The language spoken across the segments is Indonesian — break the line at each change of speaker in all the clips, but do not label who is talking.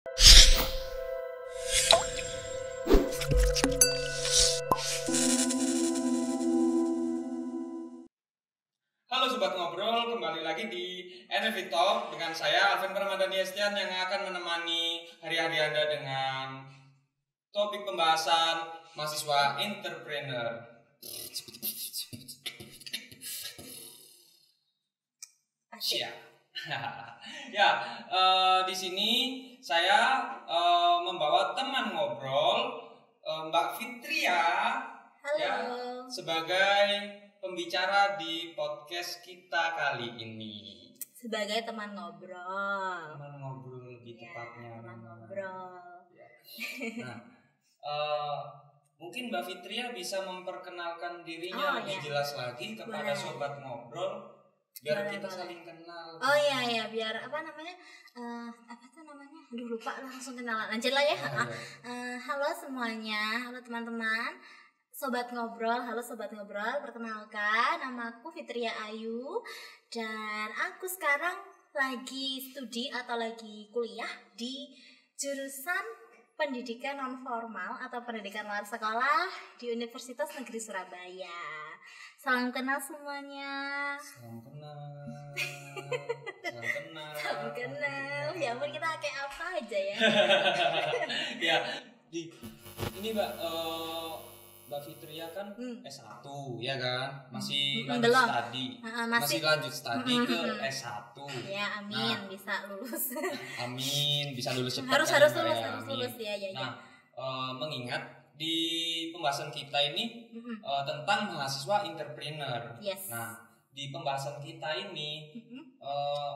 Halo Sobat Ngobrol, kembali lagi di NFV Talk dengan saya Alvin Pramadani Estian yang akan menemani hari-hari Anda dengan topik pembahasan mahasiswa entrepreneur. Siap. Ya, di sini saya membawa teman ngobrol Mbak Fitria.
Halo.
Ya, sebagai pembicara di podcast kita kali ini.
Sebagai teman ngobrol.
Teman ngobrol lebih tepatnya.
Teman ngobrol.
Ya. Nah, mungkin Mbak Fitria bisa memperkenalkan dirinya lebih jelas lagi kepada sobat ngobrol biar kita saling kenal.
Oh iya, biar apa namanya? Aduh lupa, langsung kenalan aja lah ya. Halo semuanya, halo teman-teman. Sobat Ngobrol, halo Sobat Ngobrol, perkenalkan nama aku Fitria Ayu dan aku sekarang lagi studi atau lagi kuliah di jurusan pendidikan non formal atau pendidikan luar sekolah di Universitas Negeri Surabaya. Salam kenal semuanya.
Salam kenal.
Ya ampun, kita kayak apa aja ya.
Ya, ini Mbak Fitria kan S1 ya kan? Masih lanjut studi. Masih lanjut studi ke S1.
Ya, amin bisa lulus.
Amin, bisa lulus cepat.
Harus lulus ya.
Nah, mengingat di pembahasan kita ini tentang mahasiswa entrepreneur.
Yes.
Nah, di pembahasan kita ini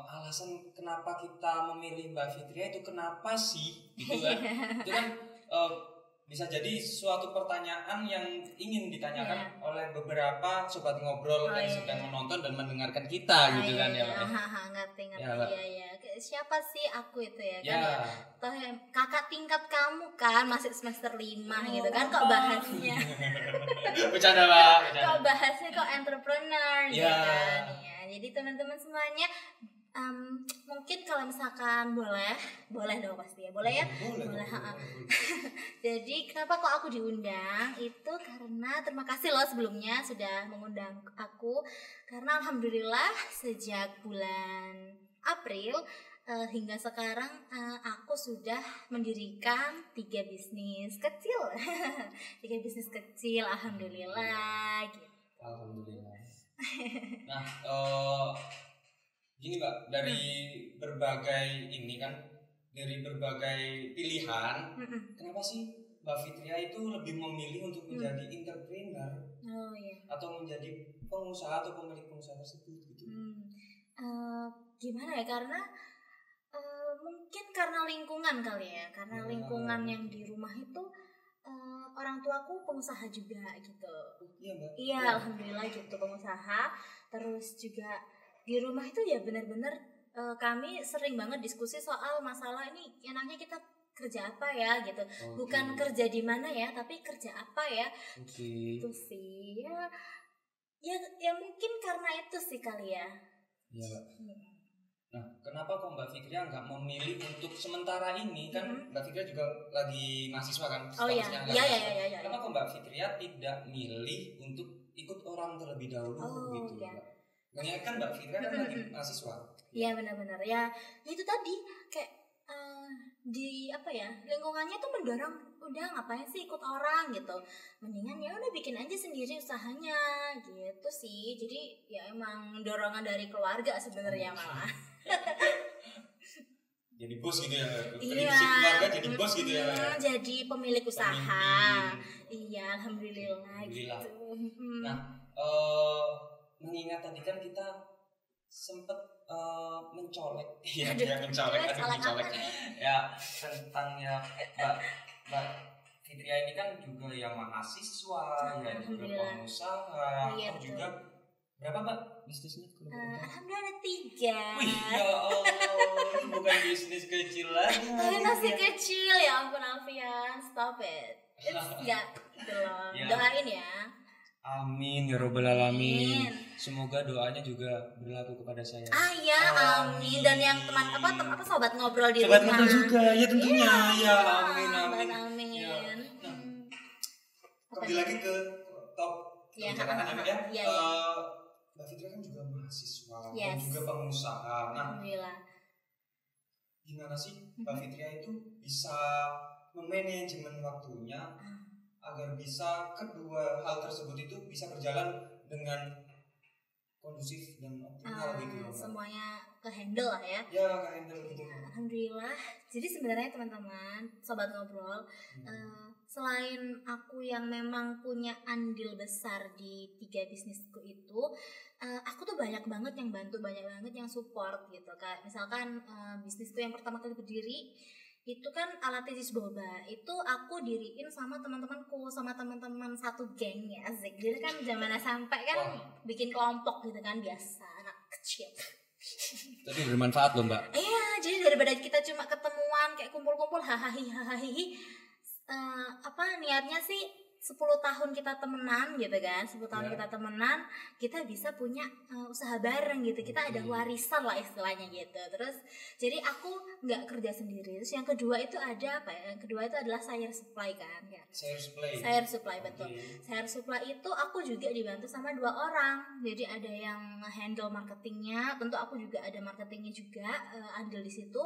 alasan kenapa kita memilih Mbak Fitria itu kenapa sih? Gitu kan? Itu kan bisa jadi suatu pertanyaan yang ingin ditanyakan oleh beberapa sobat ngobrol yang sedang menonton dan mendengarkan kita gitu kan ya.
Ngerti ya. Siapa sih aku itu ya kan ya. Toh kakak tingkat kamu kan masih semester 5 gitu kan, kok bahasnya
bercanda Mbak.
Kok bahasnya kok entrepreneur gitu kan ya. Jadi teman-teman semuanya mungkin kalau misalkan boleh dong pasti ya, boleh. Jadi kenapa kok aku diundang itu karena terima kasih loh sebelumnya sudah mengundang aku, karena alhamdulillah sejak bulan April hingga sekarang aku sudah mendirikan 3 bisnis kecil. 3 bisnis kecil, alhamdulillah gitu.
Alhamdulillah. Nah, gini Mbak, dari berbagai ini kan, dari berbagai pilihan, kenapa sih Mbak Fitria itu lebih memilih untuk menjadi entrepreneur atau menjadi pengusaha atau pemilik pengusaha tersebut gitu?
Gimana ya, karena mungkin karena lingkungan kali ya, karena lingkungan yang di rumah itu orang tuaku pengusaha juga gitu.
Iya Mbak?
Iya, alhamdulillah gitu pengusaha. Terus juga di rumah itu ya benar-benar kami sering banget diskusi soal masalah ini enaknya kita kerja apa ya gitu. Bukan kerja di mana ya, tapi kerja apa ya. Itu sih ya mungkin karena itu sih kali ya.
Iya. Nah, kenapa kok Mbak Fitria nggak memilih untuk sementara ini kan Mbak Fitria juga lagi mahasiswa kan?
Iya.
Kenapa kok Mbak Fitria tidak milih untuk ikut orang terlebih dahulu gitu? Mengingatkan Mbak Fitria kan lagi mahasiswa.
Iya benar-benar ya itu tadi kayak di apa ya, lingkungannya tuh mendorong udah ngapain sih ikut orang gitu, mendingan ya udah bikin aja sendiri usahanya gitu sih. Jadi ya emang dorongan dari keluarga sebenarnya malah.
Jadi bos gitu ya?
Iya.
Keluarga jadi bos gitu ya?
Jadi pemilik usaha. Iya, alhamdulillah. Gitu.
Nah, mengingat tadi kan kita sempet mencolek ya tentang ya Mbak Fitria ini kan juga yang mahasiswa ya juga pengusaha atau juga berapa Mbak bisnisnya?
Alhamdulillah ada 3.
Wih ya Allah, bukan bisnis kecil lagi.
Masih kecil ya ampun Alfian, stop it. It's enggak belum. Doain ya.
Amin ya robbal alamin. Semoga doanya juga berlaku kepada saya.
Iya, amin. Dan yang teman apa sobat ngobrol di
sobat
rumah.
ngobrol juga, ya tentunya.
Iya,
Amin.
Amin.
Ya. Nah, kembali lagi ke top pembicaraan ya.
Iya.
Mbak Fitria kan juga mahasiswa
Yes.
dan juga pengusaha. Nah,
alhamdulillah.
Gimana sih Mbak Fitria itu bisa memanajemen waktunya agar bisa kedua hal tersebut itu bisa berjalan dengan kondusif dan optimal gitu loh, Mbak.
Semuanya ke-handle lah ya.
Ya, ke-handle gitu.
Alhamdulillah. Jadi sebenarnya teman-teman, sobat ngobrol, selain aku yang memang punya andil besar di 3 bisnisku itu, aku tuh banyak banget yang bantu, banyak banget yang support gitu. Kayak misalkan bisnisku yang pertama kali berdiri itu kan alat tesis boba, itu aku diriin sama teman-temanku, sama teman-teman satu geng ya, asik. Jadi kan zaman sampai kan bikin kelompok gitu kan, biasa anak kecil.
Tapi bermanfaat loh, Mbak.
Iya, jadi daripada kita cuma ketemuan kayak kumpul-kumpul hahaha niatnya sih 10 tahun kita temenan gitu kan, 10 tahun kita temenan, kita bisa punya usaha bareng gitu, kita ada warisan lah istilahnya gitu. Terus jadi aku nggak kerja sendiri. Terus yang kedua itu ada apa ya? Yang kedua itu adalah sayur supply kan ya. Sayur supply betul. Sayur supply itu aku juga dibantu sama 2 orang. Jadi ada yang handle marketingnya, tentu aku juga ada marketingnya juga, andil di situ.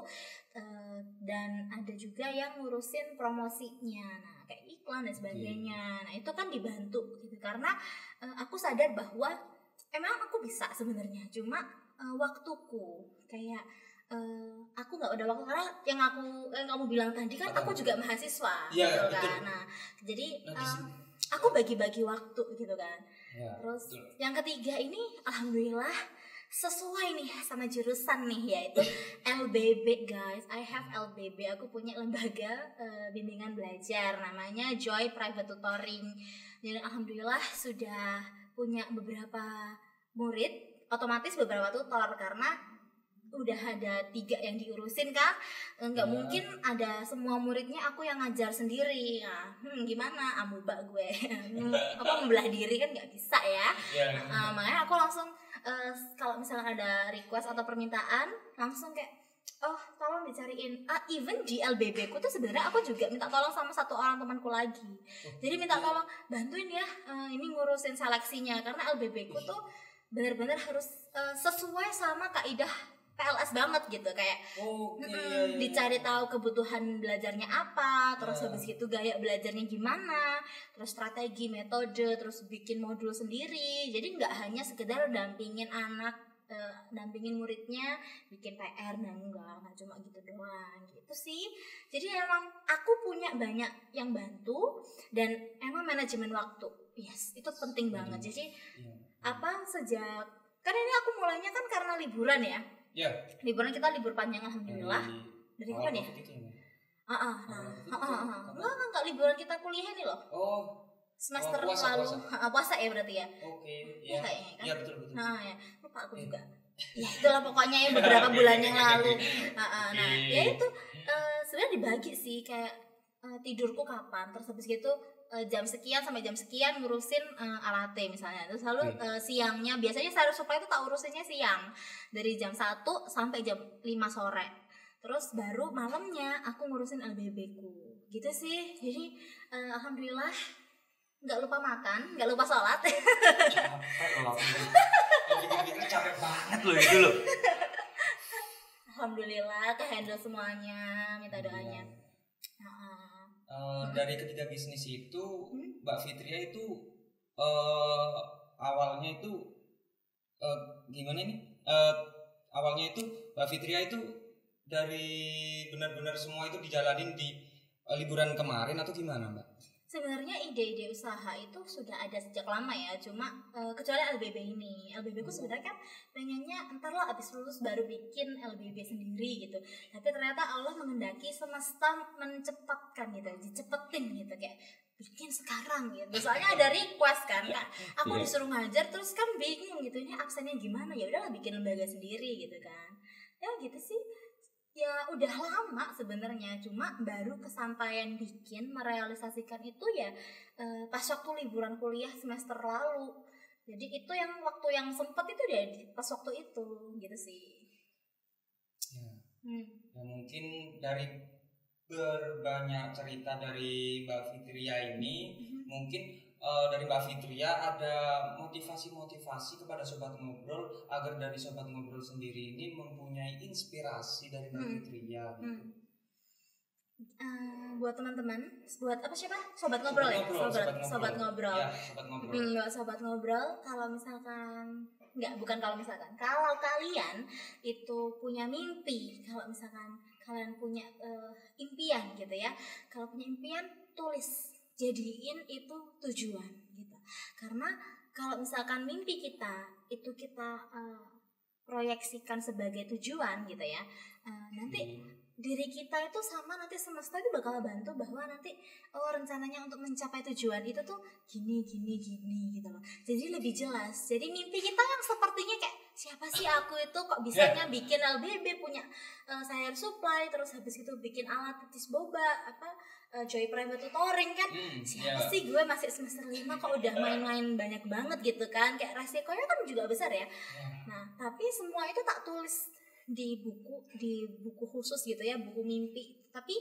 Dan ada juga yang ngurusin promosinya, nah kayak iklan dan sebagainya. Nah itu kan dibantu gitu karena aku sadar bahwa emang aku bisa sebenarnya, cuma waktuku kayak aku nggak ada waktu, karena yang kamu bilang tadi kan aku juga mahasiswa gitu kan. Nah jadi aku bagi-bagi waktu gitu kan. Terus yang ketiga ini alhamdulillah sesuai nih sama jurusan nih, yaitu LBB guys. I have LBB, aku punya lembaga bimbingan belajar namanya Joy Private Tutoring. Jadi alhamdulillah sudah punya beberapa murid, otomatis beberapa tutor karena udah ada 3 yang diurusin kan, nggak mungkin ada semua muridnya aku yang ngajar sendiri. Nah, gimana amuba gue membelah diri kan nggak bisa ya. Makanya aku langsung kalau misalnya ada request atau permintaan langsung kayak tolong dicariin. Even di LBB ku tuh sebenarnya aku juga minta tolong sama 1 orang temanku lagi. Jadi minta tolong bantuin ya, ini ngurusin seleksinya karena LBB ku tuh benar-benar harus sesuai sama kaidah PLS banget gitu, kayak dicari tahu kebutuhan belajarnya apa, terus habis itu gaya belajarnya gimana, terus strategi, metode, terus bikin modul sendiri. Jadi nggak hanya sekedar dampingin muridnya bikin PR dan enggak cuma gitu doang gitu sih. Jadi emang aku punya banyak yang bantu dan emang manajemen waktu, itu penting banget. Jadi sejak karena ini aku mulainya kan karena liburan ya. Liburan kita libur panjang alhamdulillah. Dari kapan ya? Enggak liburan kita kuliah ini loh. Semester lalu. Puasa ya berarti ya?
Iya
kayaknya kan.
Iya betul.
Ya, lupa aku juga. Ya itulah pokoknya ya beberapa bulan yang lalu. Ya itu sebenarnya dibagi sih kayak tidurku kapan, terus habis gitu jam sekian sampai jam sekian ngurusin alate misalnya. Terus lalu siangnya biasanya sayur supply itu tak urusinnya siang dari jam 1 sampai jam 5 sore. Terus baru malamnya aku ngurusin LBB ku. Gitu sih. Jadi alhamdulillah nggak lupa makan, nggak lupa sholat.
Capek loh. Pikir-pikir capek banget loh itu loh.
Alhamdulillah kehandle semuanya, minta doanya.
Dari ketiga bisnis itu Mbak Fitria itu awalnya itu gimana nih? Awalnya itu Mbak Fitria itu dari benar-benar semua itu dijalanin di liburan kemarin atau gimana, Mbak?
Sebenarnya ide-ide usaha itu sudah ada sejak lama ya, cuma kecuali LBB ini. LBB ku sebenarnya kan pengennya entarlah abis lulus baru bikin LBB sendiri gitu. Tapi ternyata Allah mengendaki semesta mencepatkan gitu, dicepetin gitu, kayak bikin sekarang gitu. Soalnya ada request kan, Kak. Aku disuruh ngajar terus kan bingung gitu, ini absennya gimana? Ya udahlah bikin lembaga sendiri gitu kan. Ya gitu sih. ya udah lama sebenarnya, cuma baru kesampaian bikin merealisasikan itu ya pas waktu liburan kuliah semester lalu. Jadi itu yang waktu yang sempet itu ya pas waktu itu gitu sih.
Ya mungkin dari berbanyak cerita dari Mbak Fitria ini, mungkin dari Mbak Fitria ada motivasi-motivasi kepada Sobat Ngobrol agar dari Sobat Ngobrol sendiri ini mempunyai inspirasi dari Mbak Fitria gitu.
Buat teman-teman, buat apa siapa? Sobat Ngobrol ya? Sobat Ngobrol.
Ya, Sobat Ngobrol.
Sobat Ngobrol, kalau misalkan kalau kalian itu punya mimpi, kalau misalkan kalian punya impian gitu ya, kalau punya impian tulis, jadiin itu tujuan gitu. Karena kalau misalkan mimpi kita itu kita proyeksikan sebagai tujuan gitu ya, nanti diri kita itu sama nanti semesta itu bakal bantu bahwa nanti rencananya untuk mencapai tujuan itu tuh gini gitu loh. Jadi lebih jelas. Jadi mimpi kita yang sepertinya kayak siapa sih aku itu kok bisanya bikin LBB, punya sayur supply, terus habis itu bikin alat petis boba, Joy Private Tutoring kan. Siapa sih gue masih semester 5 kok udah main-main banyak banget gitu kan. Kayak resikonya kan juga besar ya. Nah, tapi semua itu tak tulis di buku khusus gitu ya, buku mimpi. Tapi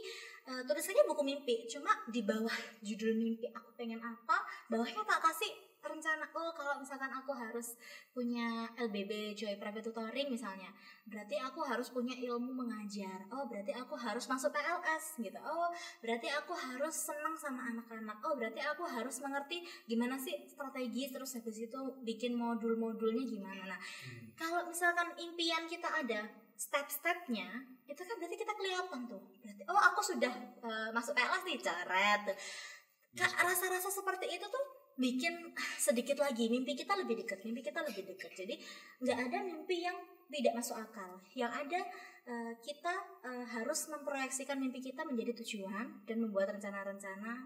tulisannya buku mimpi, cuma di bawah judul mimpi aku pengen apa, bawahnya tak kasih rencana. Kalau misalkan aku harus punya LBB Joy Private Tutoring misalnya, berarti aku harus punya ilmu mengajar. Berarti aku harus masuk PLS gitu. Berarti aku harus senang sama anak-anak. Berarti aku harus mengerti gimana sih strategi, terus habis itu bikin modul-modulnya gimana. Nah, kalau misalkan impian kita ada step-stepnya, itu kan berarti kita kelihatan tuh. Berarti aku sudah masuk PLS nih, coret. Rasa-rasa seperti itu tuh bikin sedikit lagi mimpi kita lebih dekat. Jadi nggak ada mimpi yang tidak masuk akal. Yang ada kita harus memproyeksikan mimpi kita menjadi tujuan dan membuat rencana-rencana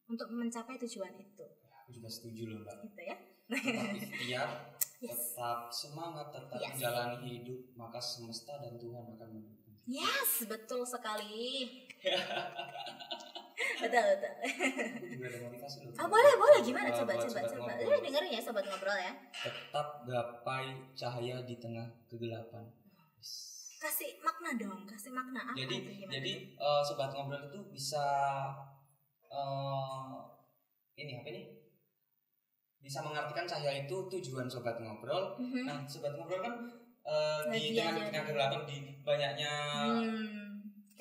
untuk mencapai tujuan itu.
Aku juga setuju loh Mbak.
Gitu ya.
Tetap ikhtiar, tetap semangat, tetap menjalani hidup, maka semesta dan Tuhan akan mendukung.
Yes, betul sekali. betul.
Aku juga ada motivasi loh.
Boleh gimana? Coba. Dengerin ya Sobat Ngobrol ya.
Tetap gapai cahaya di tengah kegelapan.
Kasih makna dong, apa
jadi Sobat Ngobrol itu bisa bisa mengartikan cahaya itu tujuan Sobat Ngobrol. Nah, Sobat Ngobrol kan di tengah kegelapan, di banyaknya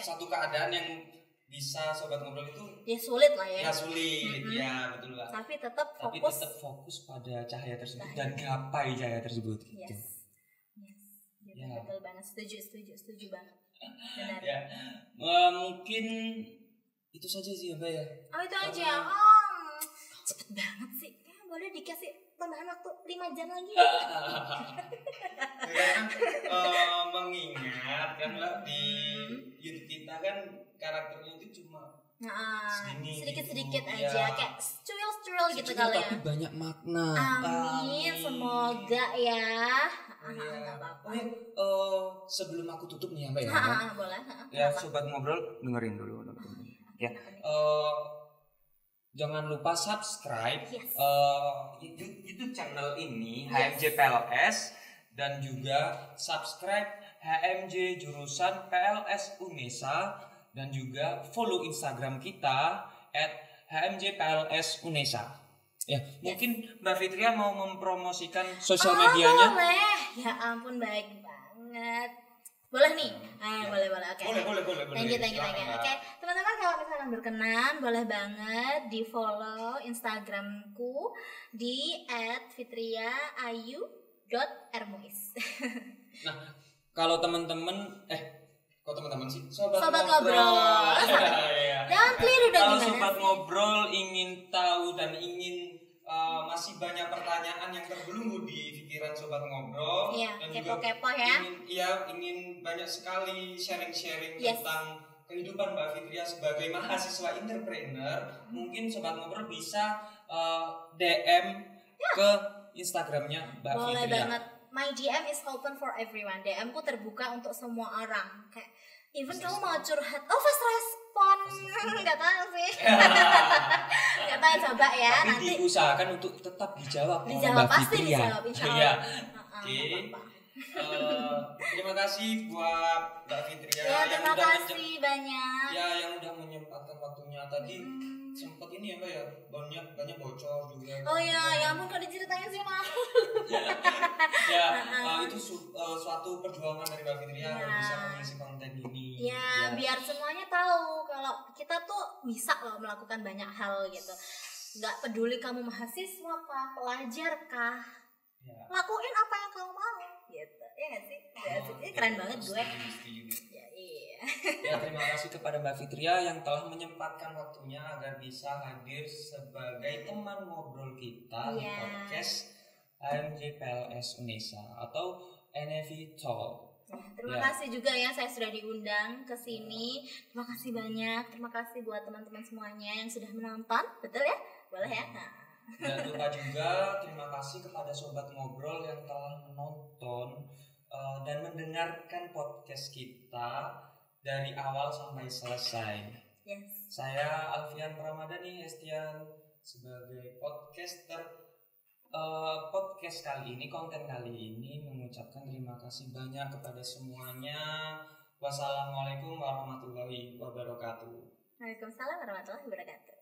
satu keadaan yang bisa Sobat Ngobrol itu
ya sulit lah ya.
Ya sulit, ya betul Pak.
Tapi tetap
fokus pada cahaya tersebut dan gapai cahaya tersebut gitu.
Yes. Betul banget, setuju banget. Benar.
Ya. Mungkin itu saja sih ya Mbak ya.
Itu aja. Cepet banget sih. Boleh dikasih tambahan waktu 5 jam lagi.
Mengingat kan Mbak, di YouTube kita kan karakternya itu cuma
sedikit-sedikit aja, kayak cuil gitu kali ya.
Tapi banyak makna.
Amin. Semoga ya. Enggak apa-apa.
Sebelum aku tutup nih ya Mbak ya.
Boleh.
Ya Sobat Ngobrol dengerin dulu. Ya. Jangan lupa subscribe YouTube channel ini HMJ PLS, dan juga subscribe HMJ jurusan PLS UNESA, dan juga follow Instagram kita @HMJPLSUNESA. Ya, mungkin Mbak Fitria mau mempromosikan sosial medianya.
Boleh. Ya ampun, baik banget. Boleh nih? Boleh. Oke.
Boleh.
Thank you. Oke, teman-teman kalau misalkan berkenan, boleh banget di follow Instagramku di @fitriaayu.ermuis.
Nah, kalau teman-teman sih Sobat
Ngobrol. Jangan keliru dong.
Kalau Sobat Ngobrol ingin tahu dan ingin masih banyak pertanyaan yang terbelenggu di pikiran Sobat Ngobrol, dan
kepo-kepo ya.
Ingin banyak sekali sharing tentang kehidupan Mbak Fitria sebagai mahasiswa entrepreneur. Mungkin Sobat Ngobrol bisa DM ke Instagramnya Mbak Fitria. Boleh
banget. My DM is open for everyone. DM ku terbuka untuk semua orang. Kayak Even kamu mau curhat, fast respon, nggak tahu sih, nggak tahu, coba ya.
Tapi
nanti
diusahakan untuk tetap dijawab.
pasti dijawab, insya Allah.
Iya.
Oke.
Terima kasih buat Mbak Fitria
Ya,
yang
terima
udah
kasih banyak.
Ya, yang udah menyempatkan waktunya tadi. Sempat ini ya Mbak ya, banyak bocor juga.
Oh ya, ya ampun, kalau diceritain sih mah.
Ya, itu suatu perjuangan dari Mbak Fitria yang bisa mengisi konten ini.
Ya, biar semuanya tahu kalau kita tuh bisa loh melakukan banyak hal gitu. Nggak peduli kamu mahasiswa kah, pelajar kah, lakuin apa yang kamu mau gitu. Ya nggak sih? Ini keren banget gue. Ya, iya.
Ya, terima kasih kepada Mbak Fitria yang telah menyempatkan waktunya agar bisa hadir sebagai teman ngobrol kita di podcast AMJ PLS Unesa atau NFI Talk.
Terima kasih juga ya, saya sudah diundang ke sini. Terima kasih banyak. Terima kasih buat teman-teman semuanya yang sudah menonton. Betul ya? Boleh ya?
Dan lupa juga terima kasih kepada Sobat Ngobrol yang telah menonton dan mendengarkan podcast kita dari awal sampai selesai.
Yes.
Saya Alfian Pramadani Hestian sebagai podcaster podcast kali ini, konten kali ini mengucapkan terima kasih banyak kepada semuanya. Wassalamualaikum warahmatullahi wabarakatuh.
Waalaikumsalam warahmatullahi wabarakatuh.